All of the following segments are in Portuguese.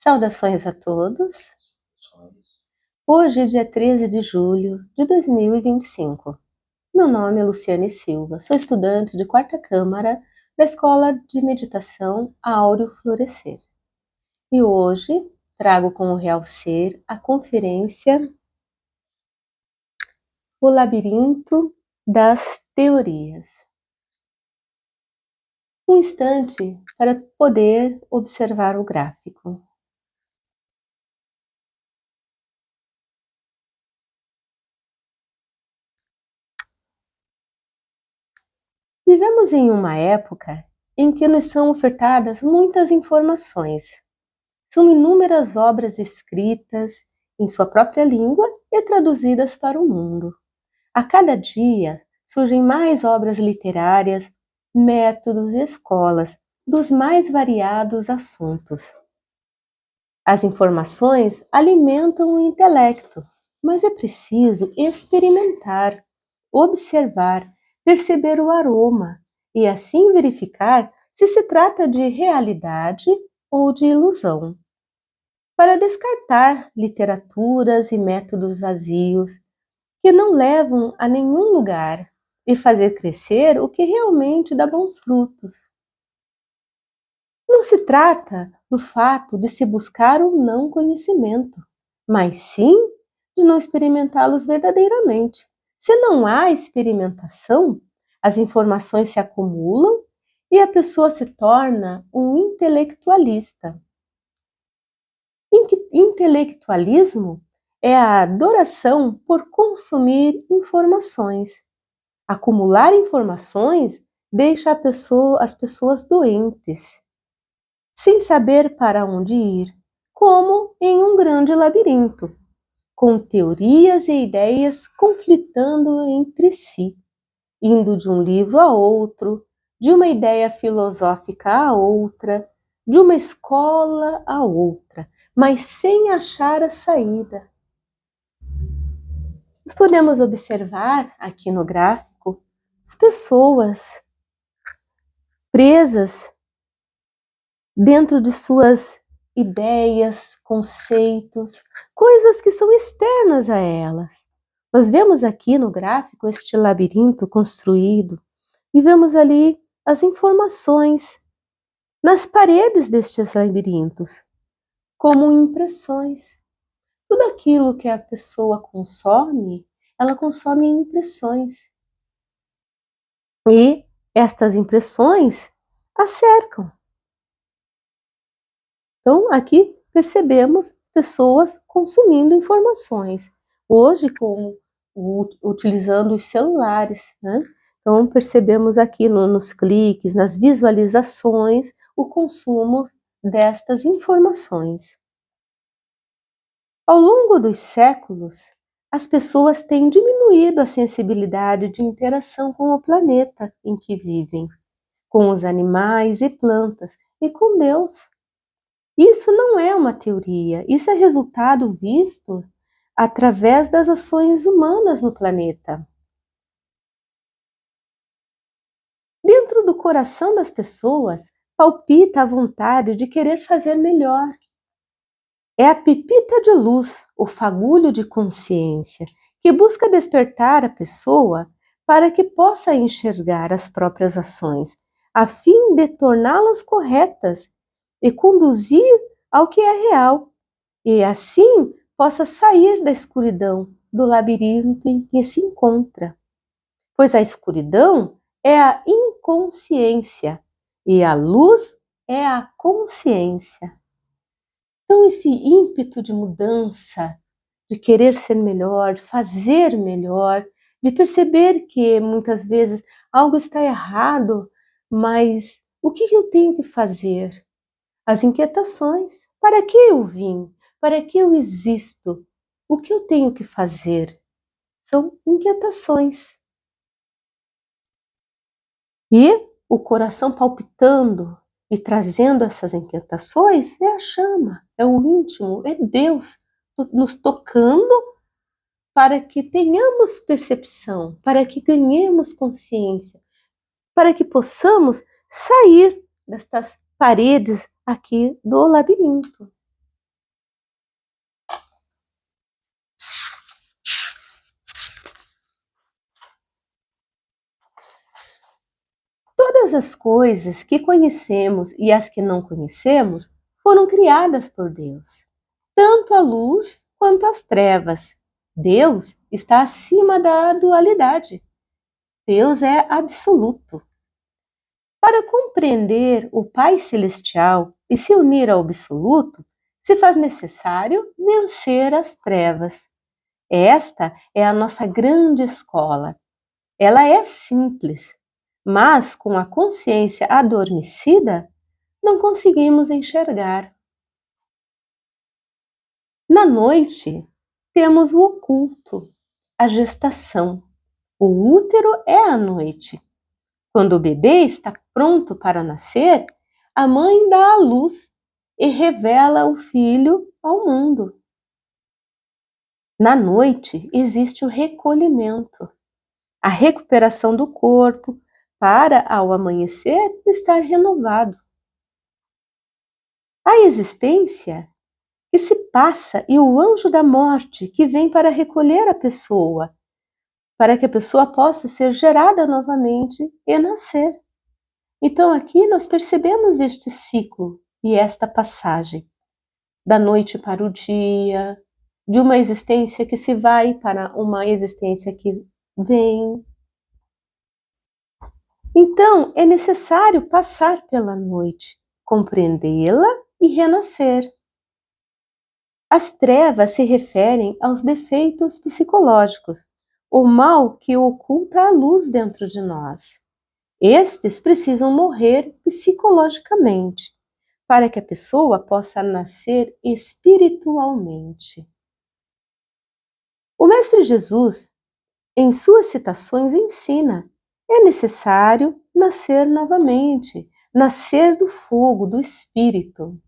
Saudações a todos! Hoje é dia 13 de julho de 2025. Meu nome é Luciane Silva, sou estudante de quarta câmara da Escola de Meditação Áureo Florescer. E hoje trago como real ser a conferência O Labirinto das Teorias. Um instante para poder observar o gráfico. Vivemos em uma época em que nos são ofertadas muitas informações. São inúmeras obras escritas em sua própria língua e traduzidas para o mundo. A cada dia surgem mais obras literárias, métodos e escolas dos mais variados assuntos. As informações alimentam o intelecto, mas é preciso experimentar, observar, perceber o aroma e assim verificar se se trata de realidade ou de ilusão. Para descartar literaturas e métodos vazios que não levam a nenhum lugar e fazer crescer o que realmente dá bons frutos. Não se trata do fato de se buscar ou não conhecimento, mas sim de não experimentá-los verdadeiramente. Se não há experimentação, as informações se acumulam e a pessoa se torna um intelectualista. Intelectualismo é a adoração por consumir informações. Acumular informações deixa as pessoas doentes, sem saber para onde ir, como em um grande labirinto, com teorias e ideias conflitando entre si, indo de um livro a outro, de uma ideia filosófica a outra, de uma escola a outra, mas sem achar a saída. Nós podemos observar aqui no gráfico as pessoas presas dentro de suas ideias, conceitos, coisas que são externas a elas. Nós vemos aqui no gráfico este labirinto construído e vemos ali as informações nas paredes destes labirintos, como impressões. Tudo aquilo que a pessoa consome, ela consome em impressões. E estas impressões a cercam. Então, aqui percebemos pessoas consumindo informações. Hoje, utilizando os celulares, né? Então, percebemos aqui nos cliques, nas visualizações, o consumo destas informações. Ao longo dos séculos, as pessoas têm diminuído a sensibilidade de interação com o planeta em que vivem, com os animais e plantas e com Deus. Isso não é uma teoria, isso é resultado visto através das ações humanas no planeta. Dentro do coração das pessoas palpita a vontade de querer fazer melhor. É a pepita de luz, o fagulho de consciência, que busca despertar a pessoa para que possa enxergar as próprias ações, a fim de torná-las corretas e conduzir ao que é real, e assim possa sair da escuridão, do labirinto em que se encontra. Pois a escuridão é a inconsciência e a luz é a consciência. Então esse ímpeto de mudança, de querer ser melhor, de fazer melhor, de perceber que muitas vezes algo está errado, mas o que eu tenho que fazer? As inquietações. Para que eu vim? Para que eu existo? O que eu tenho que fazer? São inquietações. E o coração palpitando e trazendo essas inquietações é a chama, é o íntimo, é Deus nos tocando para que tenhamos percepção, para que ganhemos consciência, para que possamos sair destas paredes aqui do labirinto. Todas as coisas que conhecemos e as que não conhecemos foram criadas por Deus, tanto a luz quanto as trevas. Deus está acima da dualidade. Deus é absoluto. Para compreender o Pai Celestial e se unir ao absoluto, se faz necessário vencer as trevas. Esta é a nossa grande escola. Ela é simples, mas com a consciência adormecida, não conseguimos enxergar. Na noite, temos o oculto, a gestação. O útero é a noite. Quando o bebê está pronto para nascer, a mãe dá à luz e revela o filho ao mundo. Na noite existe o recolhimento, a recuperação do corpo, para, ao amanhecer, estar renovado. A existência que se passa e o anjo da morte que vem para recolher a pessoa, para que a pessoa possa ser gerada novamente e nascer. Então aqui nós percebemos este ciclo e esta passagem da noite para o dia, de uma existência que se vai para uma existência que vem. Então é necessário passar pela noite, compreendê-la e renascer. As trevas se referem aos defeitos psicológicos, o mal que oculta a luz dentro de nós. Estes precisam morrer psicologicamente, para que a pessoa possa nascer espiritualmente. O Mestre Jesus, em suas citações, ensina: é necessário nascer novamente, nascer do fogo, do Espírito.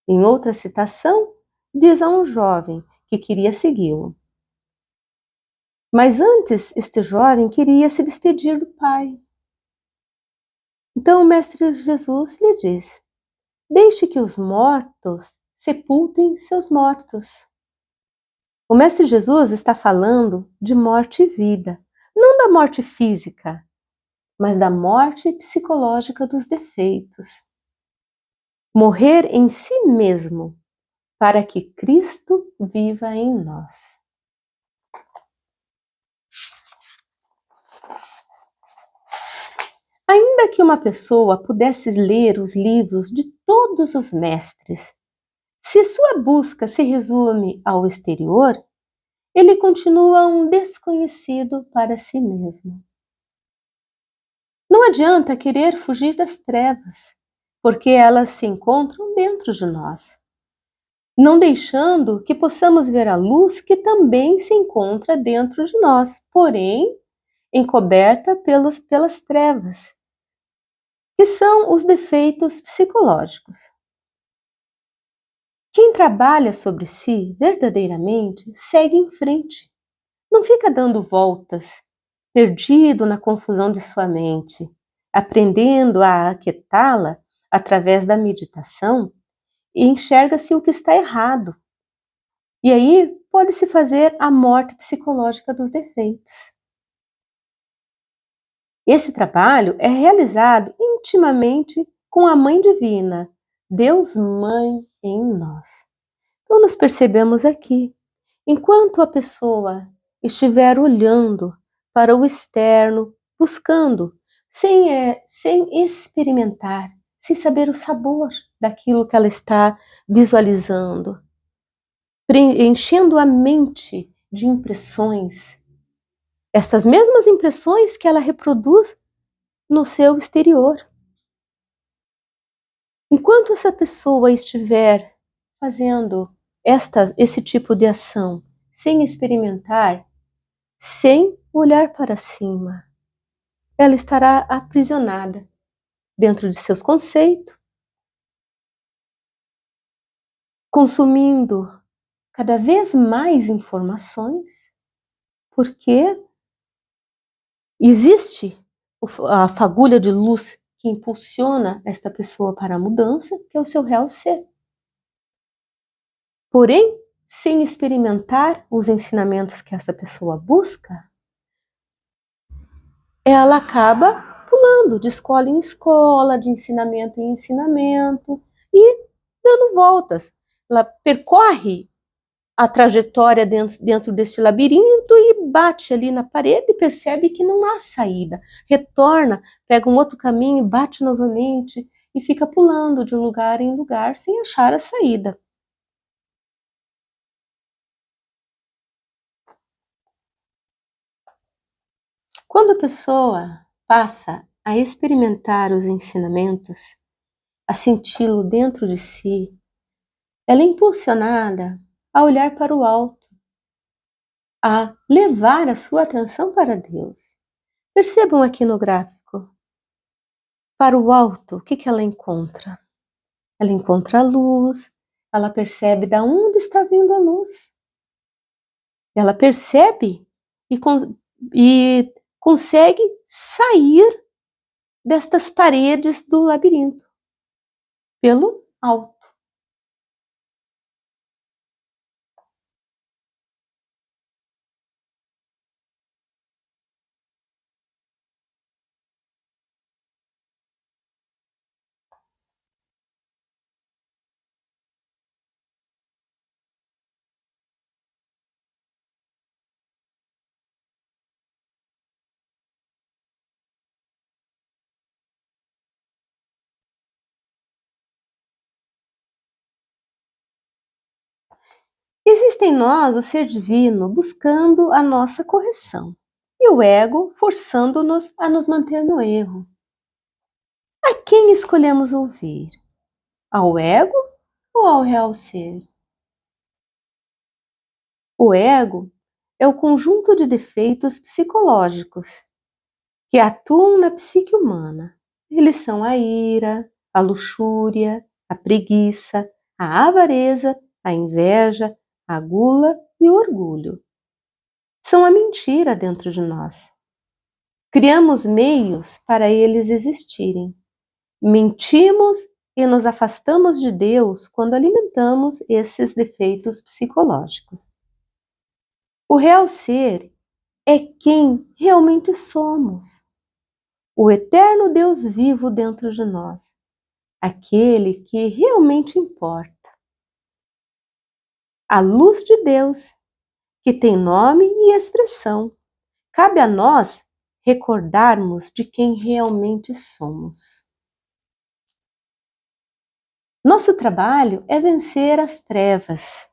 Em outra citação, diz a um jovem que queria segui-lo. Mas antes, este jovem queria se despedir do pai. Então o Mestre Jesus lhe diz: deixe que os mortos sepultem seus mortos. O Mestre Jesus está falando de morte e vida, não da morte física, mas da morte psicológica dos defeitos. Morrer em si mesmo, para que Cristo viva em nós. Ainda que uma pessoa pudesse ler os livros de todos os mestres, se sua busca se resume ao exterior, ele continua um desconhecido para si mesmo. Não adianta querer fugir das trevas, porque elas se encontram dentro de nós, não deixando que possamos ver a luz que também se encontra dentro de nós, porém encoberta pelas trevas, que são os defeitos psicológicos. Quem trabalha sobre si verdadeiramente segue em frente, não fica dando voltas, perdido na confusão de sua mente, aprendendo a aquietá-la através da meditação, e enxerga-se o que está errado. E aí pode-se fazer a morte psicológica dos defeitos. Esse trabalho é realizado intimamente com a Mãe Divina, Deus Mãe em nós. Então nós percebemos aqui, enquanto a pessoa estiver olhando para o externo, buscando, sem experimentar, sem saber o sabor daquilo que ela está visualizando, enchendo a mente de impressões, estas mesmas impressões que ela reproduz no seu exterior. Enquanto essa pessoa estiver fazendo esse tipo de ação, sem experimentar, sem olhar para cima, ela estará aprisionada dentro de seus conceitos, consumindo cada vez mais informações, porque existe a fagulha de luz que impulsiona esta pessoa para a mudança, que é o seu real ser. Porém, sem experimentar os ensinamentos que essa pessoa busca, ela acaba pulando pulando de escola em escola, de ensinamento em ensinamento e dando voltas. Ela percorre a trajetória dentro deste labirinto e bate ali na parede e percebe que não há saída. Retorna, pega um outro caminho, bate novamente e fica pulando de lugar em lugar sem achar a saída. Quando a pessoa passa a experimentar os ensinamentos, a senti-lo dentro de si, ela é impulsionada a olhar para o alto, a levar a sua atenção para Deus. Percebam aqui no gráfico, para o alto, o que ela encontra? Ela encontra a luz, ela percebe de onde está vindo a luz. Ela percebe e consegue sair destas paredes do labirinto pelo alto. Existe em nós o ser divino buscando a nossa correção e o ego forçando-nos a nos manter no erro. A quem escolhemos ouvir? Ao ego ou ao real ser? O ego é o conjunto de defeitos psicológicos que atuam na psique humana. Eles são a ira, a luxúria, a preguiça, a avareza, a inveja, a gula e o orgulho. São a mentira dentro de nós. Criamos meios para eles existirem. Mentimos e nos afastamos de Deus quando alimentamos esses defeitos psicológicos. O real ser é quem realmente somos. O eterno Deus vivo dentro de nós. Aquele que realmente importa. A luz de Deus, que tem nome e expressão. Cabe a nós recordarmos de quem realmente somos. Nosso trabalho é vencer as trevas,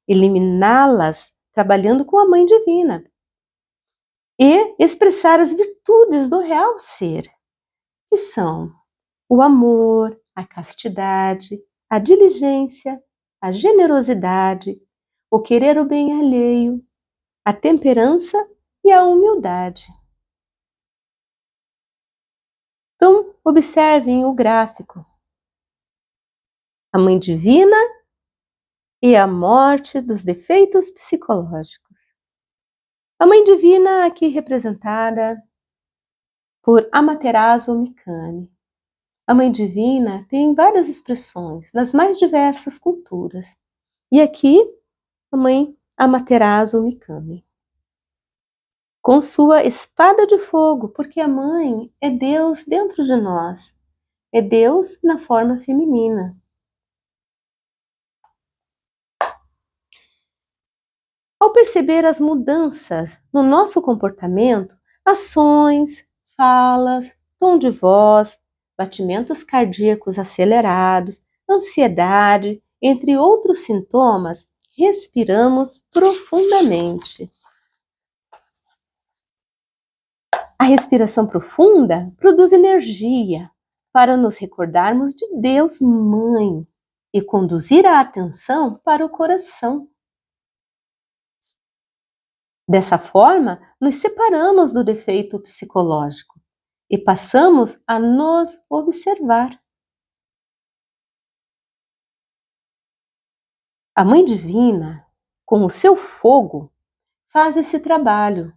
eliminá-las trabalhando com a Mãe Divina e expressar as virtudes do real ser, que são o amor, a castidade, a diligência, a generosidade, o querer o bem alheio, a temperança e a humildade. Então, observem o gráfico. A Mãe Divina e a morte dos defeitos psicológicos. A Mãe Divina aqui representada por Amaterasu Mikami. A Mãe Divina tem várias expressões nas mais diversas culturas. E aqui, a Mãe Amaterasu Mikami. Com sua espada de fogo, porque a Mãe é Deus dentro de nós. É Deus na forma feminina. Ao perceber as mudanças no nosso comportamento, ações, falas, tom de voz, batimentos cardíacos acelerados, ansiedade, entre outros sintomas, respiramos profundamente. A respiração profunda produz energia para nos recordarmos de Deus Mãe e conduzir a atenção para o coração. Dessa forma, nos separamos do defeito psicológico e passamos a nos observar. A Mãe Divina, com o seu fogo, faz esse trabalho,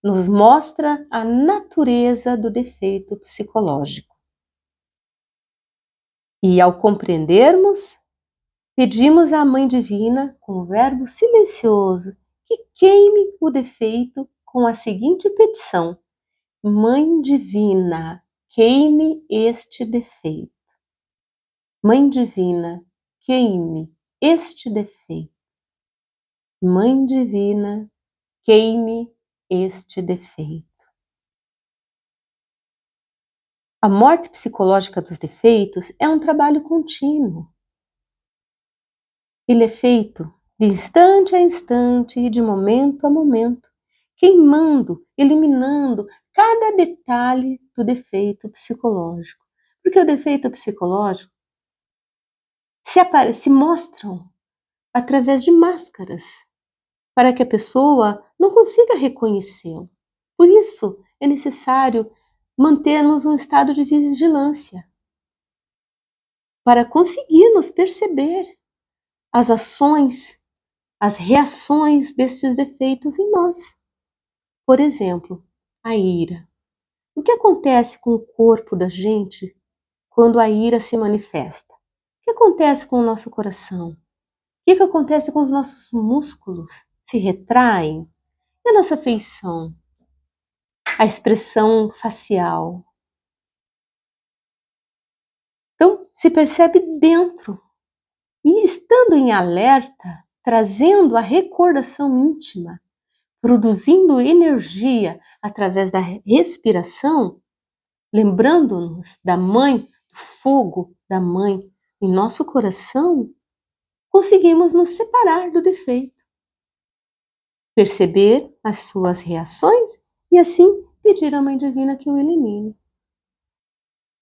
nos mostra a natureza do defeito psicológico. E ao compreendermos, pedimos à Mãe Divina, com o verbo silencioso, que queime o defeito com a seguinte petição: Mãe Divina, queime este defeito. Mãe Divina, queime este defeito. Mãe Divina, queime este defeito. A morte psicológica dos defeitos é um trabalho contínuo. Ele é feito de instante a instante e de momento a momento, queimando, eliminando cada detalhe do defeito psicológico. Porque o defeito psicológico se mostram através de máscaras, para que a pessoa não consiga reconhecê-lo. Por isso, é necessário mantermos um estado de vigilância, para conseguirmos perceber as ações, as reações desses defeitos em nós. Por exemplo, a ira. O que acontece com o corpo da gente quando a ira se manifesta? O que acontece com o nosso coração? O que acontece com os nossos músculos? Se retraem? E a nossa feição? A expressão facial? Então, se percebe dentro. E estando em alerta, trazendo a recordação íntima, produzindo energia através da respiração, lembrando-nos da mãe, do fogo da mãe em nosso coração, conseguimos nos separar do defeito, perceber as suas reações e assim pedir à Mãe Divina que o elimine.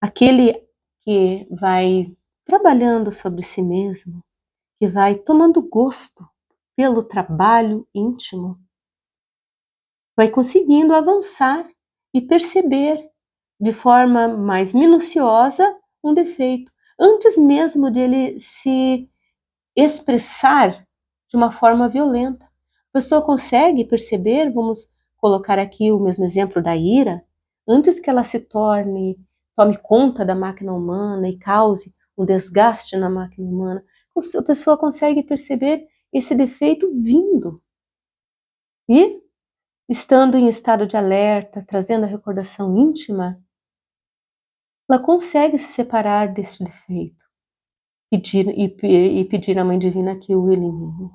Aquele que vai trabalhando sobre si mesmo, que vai tomando gosto pelo trabalho íntimo, vai conseguindo avançar e perceber de forma mais minuciosa um defeito, antes mesmo de ele se expressar de uma forma violenta. A pessoa consegue perceber, vamos colocar aqui o mesmo exemplo da ira, antes que ela tome conta da máquina humana e cause um desgaste na máquina humana, a pessoa consegue perceber esse defeito vindo. E, estando em estado de alerta, trazendo a recordação íntima, ela consegue se separar deste defeito e pedir à Mãe Divina que o elimine.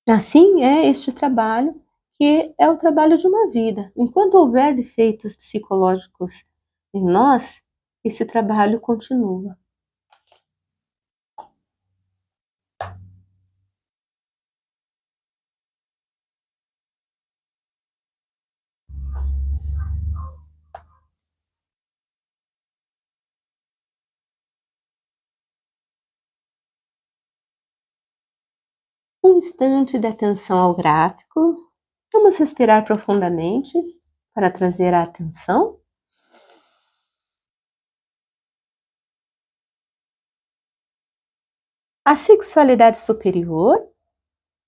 Assim é este trabalho, que é o trabalho de uma vida. Enquanto houver defeitos psicológicos em nós, esse trabalho continua. Um instante de atenção ao gráfico. Vamos respirar profundamente para trazer a atenção. A sexualidade superior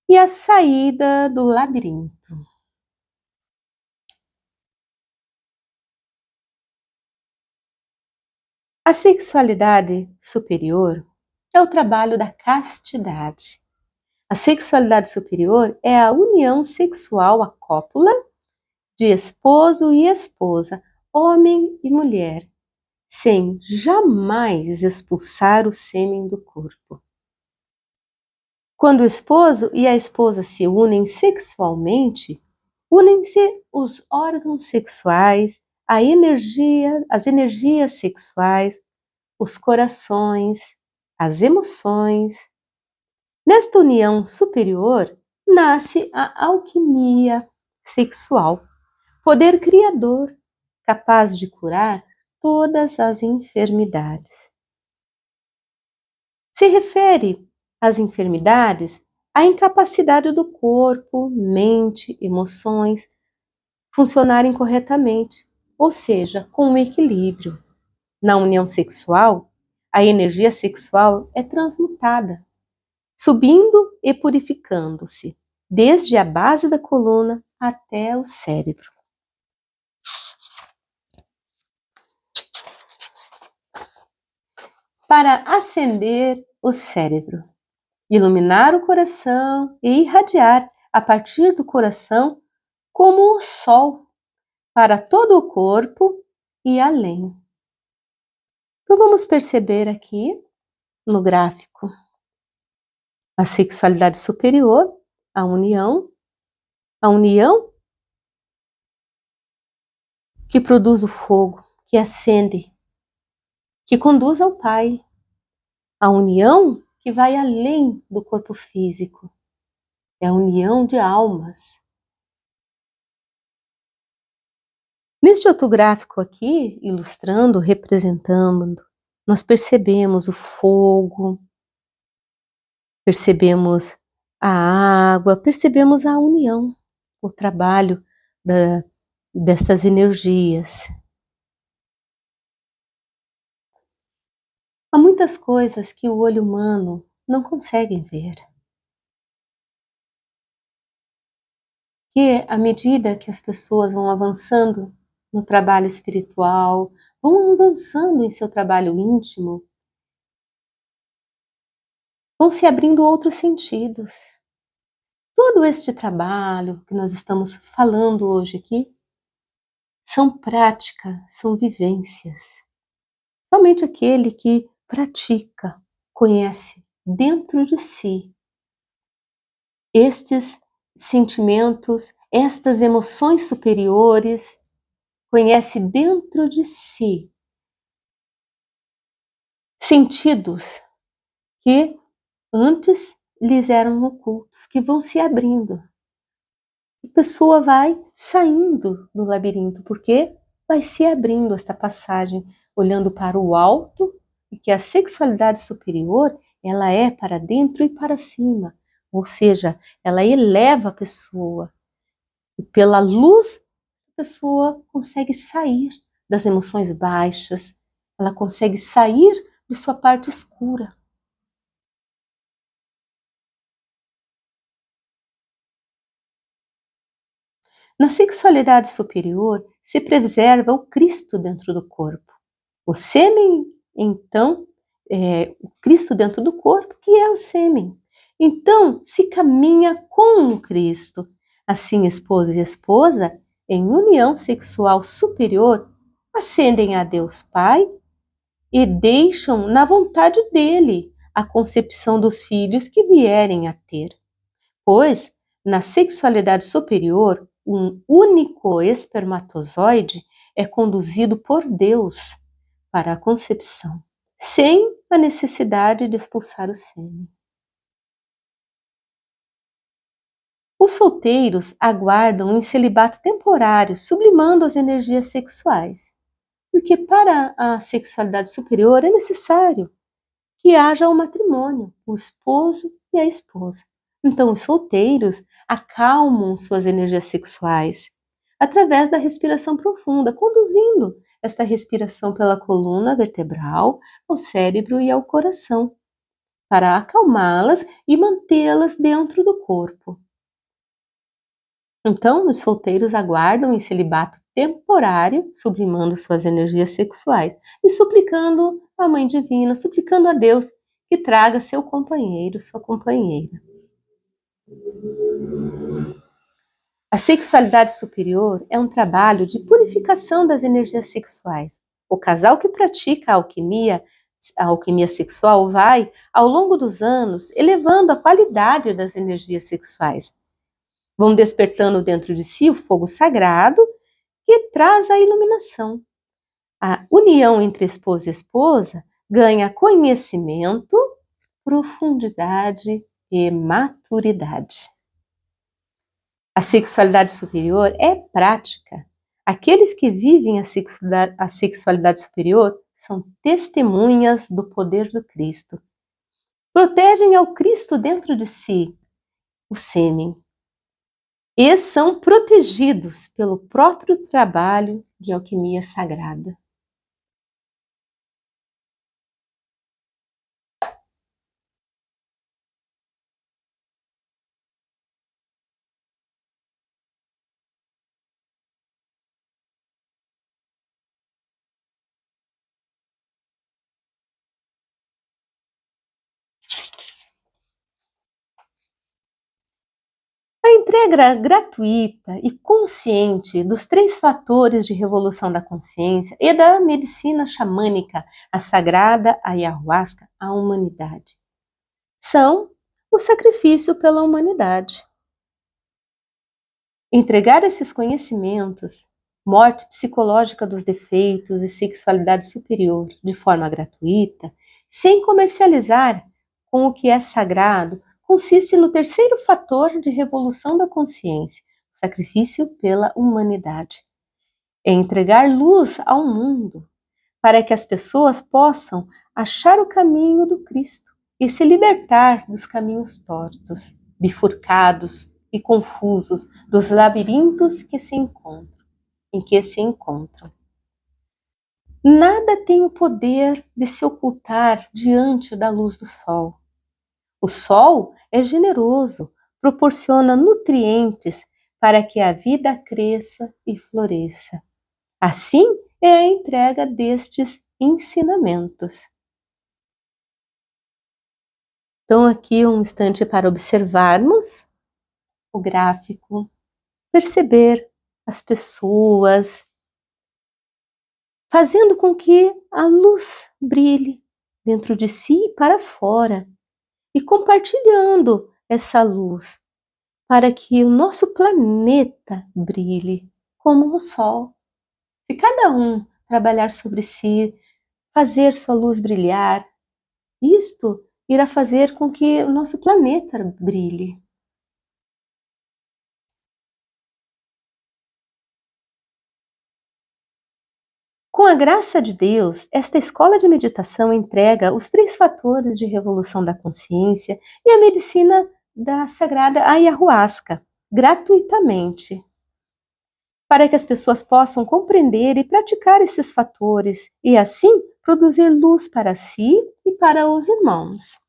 e a saída do labirinto. A sexualidade superior é o trabalho da castidade. A sexualidade superior é a união sexual, a cópula, de esposo e esposa, homem e mulher, sem jamais expulsar o sêmen do corpo. Quando o esposo e a esposa se unem sexualmente, unem-se os órgãos sexuais, as energias sexuais, os corações, as emoções. Nesta união superior nasce a alquimia sexual, poder criador, capaz de curar todas as enfermidades. Se refere às enfermidades à incapacidade do corpo, mente, emoções funcionarem corretamente, ou seja, com um equilíbrio. Na união sexual, a energia sexual é transmutada, subindo e purificando-se, desde a base da coluna até o cérebro. Para acender o cérebro, iluminar o coração e irradiar a partir do coração como o sol para todo o corpo e além. Então vamos perceber aqui no gráfico a sexualidade superior, a união que produz o fogo, que acende, que conduz ao Pai, a união que vai além do corpo físico, é a união de almas. Neste outro gráfico aqui, ilustrando, representando, nós percebemos o fogo, percebemos a água, percebemos a união, o trabalho dessas energias. Há muitas coisas que o olho humano não consegue ver. Que à medida que as pessoas vão avançando no trabalho espiritual, vão avançando em seu trabalho íntimo, vão se abrindo outros sentidos. Todo este trabalho que nós estamos falando hoje aqui são prática, são vivências. Somente aquele que pratica, conhece dentro de si estes sentimentos, estas emoções superiores, conhece dentro de si sentidos que antes lhes eram ocultos, que vão se abrindo. A pessoa vai saindo do labirinto, porque vai se abrindo esta passagem, olhando para o alto, e que a sexualidade superior, ela é para dentro e para cima, ou seja, ela eleva a pessoa, e pela luz a pessoa consegue sair das emoções baixas, ela consegue sair de sua parte escura. Na sexualidade superior se preserva o Cristo dentro do corpo. O sêmen, então, o Cristo dentro do corpo, que é o sêmen. Então, se caminha com o Cristo. Assim, esposa e esposa, em união sexual superior, ascendem a Deus Pai e deixam na vontade dele a concepção dos filhos que vierem a ter. Pois, na sexualidade superior, um único espermatozoide é conduzido por Deus para a concepção, sem a necessidade de expulsar o sêmen. Os solteiros aguardam um celibato temporário, sublimando as energias sexuais, porque para a sexualidade superior é necessário que haja o matrimônio, o esposo e a esposa. Então, os solteiros acalmam suas energias sexuais através da respiração profunda, conduzindo esta respiração pela coluna vertebral, ao cérebro e ao coração, para acalmá-las e mantê-las dentro do corpo. Então, os solteiros aguardam em celibato temporário, sublimando suas energias sexuais e suplicando à Mãe Divina, suplicando a Deus que traga seu companheiro, sua companheira. A sexualidade superior é um trabalho de purificação das energias sexuais. O casal que pratica a alquimia sexual vai, ao longo dos anos, elevando a qualidade das energias sexuais. Vão despertando dentro de si o fogo sagrado que traz a iluminação. A união entre esposo e esposa ganha conhecimento, profundidade e maturidade. A sexualidade superior é prática. Aqueles que vivem a sexualidade superior são testemunhas do poder do Cristo. Protegem ao Cristo dentro de si, o sêmen, e são protegidos pelo próprio trabalho de alquimia sagrada. A entrega gratuita e consciente dos 3 fatores de revolução da consciência e da medicina xamânica, a sagrada ayahuasca, à humanidade. São o sacrifício pela humanidade. Entregar esses conhecimentos, morte psicológica dos defeitos e sexualidade superior, de forma gratuita, sem comercializar com o que é sagrado, consiste no terceiro fator de revolução da consciência, o sacrifício pela humanidade. É entregar luz ao mundo, para que as pessoas possam achar o caminho do Cristo e se libertar dos caminhos tortos, bifurcados e confusos, dos labirintos em que se encontram. Nada tem o poder de se ocultar diante da luz do sol. O sol é generoso, proporciona nutrientes para que a vida cresça e floresça. Assim é a entrega destes ensinamentos. Então, aqui um instante para observarmos o gráfico, perceber as pessoas, fazendo com que a luz brilhe dentro de si e para fora, e compartilhando essa luz para que o nosso planeta brilhe como o sol. Se cada um trabalhar sobre si, fazer sua luz brilhar, isto irá fazer com que o nosso planeta brilhe. Com a graça de Deus, esta escola de meditação entrega os 3 fatores de revolução da consciência e a medicina da sagrada ayahuasca, gratuitamente, para que as pessoas possam compreender e praticar esses fatores e, assim, produzir luz para si e para os irmãos.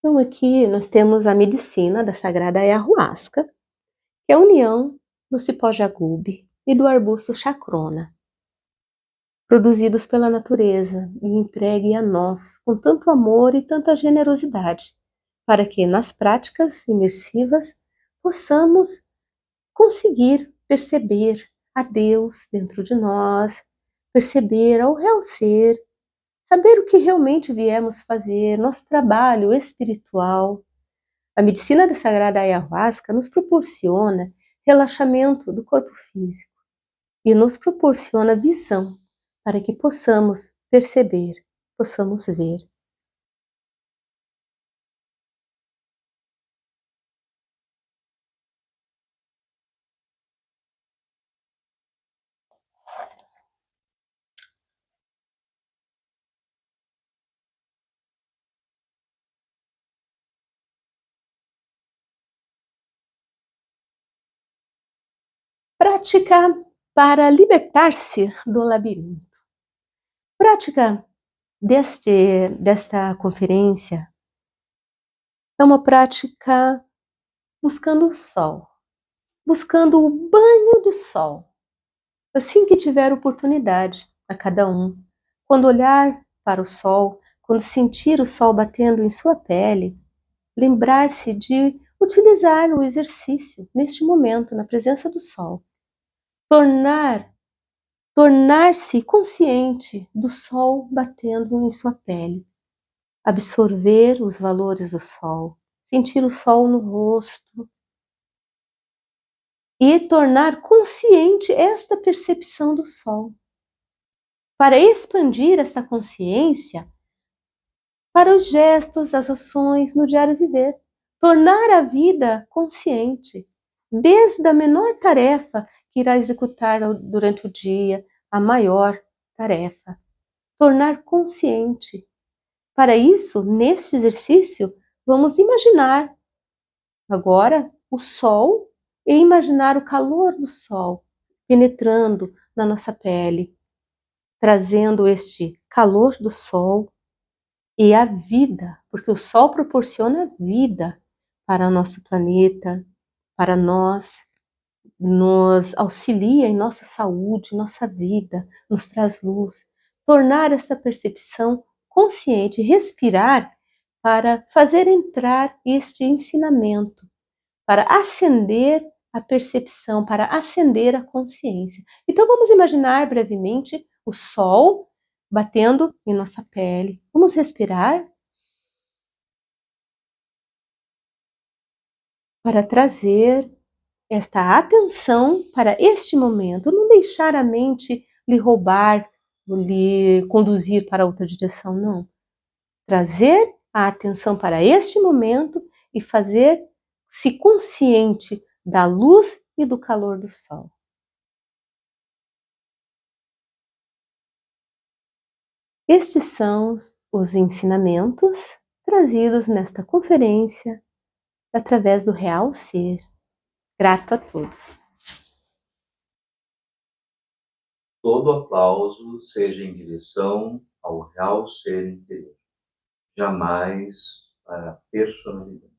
Então, aqui nós temos a medicina da sagrada ayahuasca, que é a união do cipó jagube e do arbusto chacrona, produzidos pela natureza e entregue a nós com tanto amor e tanta generosidade, para que nas práticas imersivas possamos conseguir perceber a Deus dentro de nós, perceber ao real ser, saber o que realmente viemos fazer, nosso trabalho espiritual. A medicina da sagrada ayahuasca nos proporciona relaxamento do corpo físico e nos proporciona visão para que possamos perceber, possamos ver. Prática para libertar-se do labirinto. Prática desta conferência é uma prática buscando o sol, buscando o banho do sol. Assim que tiver oportunidade, a cada um, quando olhar para o sol, quando sentir o sol batendo em sua pele, lembrar-se de utilizar o exercício neste momento, na presença do sol. Tornar-se consciente do sol batendo em sua pele. Absorver os valores do sol, sentir o sol no rosto e tornar consciente esta percepção do sol. Para expandir essa consciência para os gestos, as ações no diário viver. Tornar a vida consciente, desde a menor tarefa que irá executar durante o dia, a maior tarefa. Tornar consciente. Para isso, neste exercício, vamos imaginar agora o sol e imaginar o calor do sol penetrando na nossa pele, trazendo este calor do sol e a vida, porque o sol proporciona vida para o nosso planeta, para nós, nos auxilia em nossa saúde, nossa vida, nos traz luz. Tornar essa percepção consciente, respirar para fazer entrar este ensinamento, para acender a percepção, para acender a consciência. Então vamos imaginar brevemente o sol batendo em nossa pele. Vamos respirar para trazer esta atenção para este momento, não deixar a mente lhe roubar, lhe conduzir para outra direção, não. Trazer a atenção para este momento e fazer-se consciente da luz e do calor do sol. Estes são os ensinamentos trazidos nesta conferência através do Real Ser. Grato a todos. Todo aplauso seja em direção ao real ser interior, jamais para a personalidade.